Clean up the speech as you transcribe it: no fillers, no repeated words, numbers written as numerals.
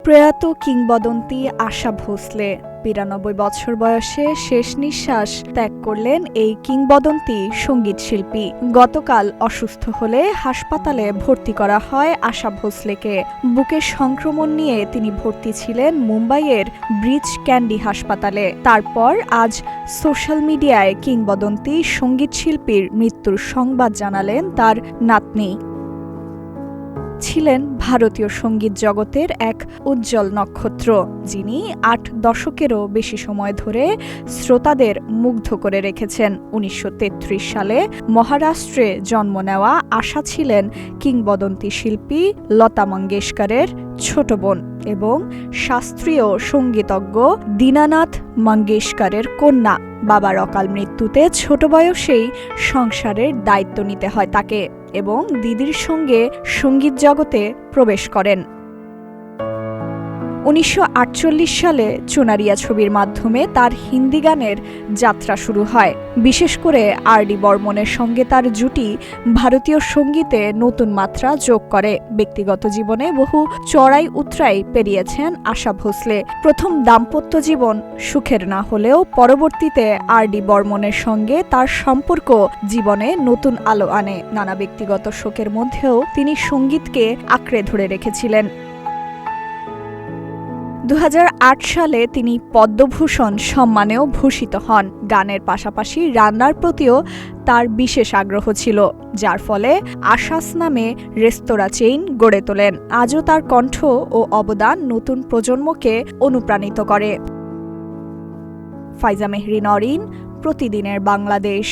প্রয়াত কিংবদন্তি আশা ভোসলে ৯২ বছর বয়সে শেষ নিঃশ্বাস ত্যাগ করলেন এই কিংবদন্তি সঙ্গীতশিল্পী। গতকাল অসুস্থ হলে হাসপাতালে ভর্তি করা হয় আশা ভোসলেকে। বুকে সংক্রমণ নিয়ে তিনি ভর্তি ছিলেন মুম্বাইয়ের ব্রিচ ক্যান্ডি হাসপাতালে। তারপর আজ সোশ্যাল মিডিয়ায় কিংবদন্তি সঙ্গীতশিল্পীর মৃত্যুর সংবাদ জানালেন তার নাতনি। ছিলেন ভারতীয় সঙ্গীত জগতের এক উজ্জ্বল নক্ষত্র, যিনি ৮ দশকেরও বেশি সময় ধরে শ্রোতাদের মুগ্ধ করে রেখেছেন। ১৯৩৩ সালে মহারাষ্ট্রে জন্ম নেওয়া আশা ছিলেন কিংবদন্তি শিল্পী লতা মঙ্গেশকরের ছোট বোন এবং শাস্ত্রীয় সঙ্গীতজ্ঞ দীনানাথ মঙ্গেশকরের কন্যা। বাবার অকাল মৃত্যুতে ছোট বয়সেই সংসারের দায়িত্ব নিতে হয় তাকে এবং দিদির সঙ্গে সঙ্গীত জগতে প্রবেশ করেন। ১৯৪৮ সালে চুনারিয়া ছবির মাধ্যমে তার হিন্দি গানের যাত্রা শুরু হয়। বিশেষ করে আর.ডি. বর্মনের সঙ্গে তার জুটি ভারতীয় সঙ্গীতে নতুন মাত্রা যোগ করে। ব্যক্তিগত জীবনে বহু চড়াই উতরাই পেরিয়েছেন আশা ভোসলে। প্রথম দাম্পত্য জীবন সুখের না হলেও পরবর্তীতে আর.ডি. বর্মনের সঙ্গে তার সম্পর্ক জীবনে নতুন আলো আনে। নানা ব্যক্তিগত শোকের মধ্যেও তিনি সঙ্গীতকে আঁকড়ে ধরে রেখেছিলেন। ২০০৮ সালে তিনি পদ্মভূষণ সম্মানেও ভূষিত হন। গানের পাশাপাশি রান্নার প্রতিও তার বিশেষ আগ্রহ ছিল, যার ফলে আশাস নামে রেস্তোরাঁ চেইন গড়ে তোলেন। আজও তার কণ্ঠ ও অবদান নতুন প্রজন্মকে অনুপ্রাণিত করে। ফাইজা মেহরি নরিন, প্রতিদিনের বাংলাদেশ।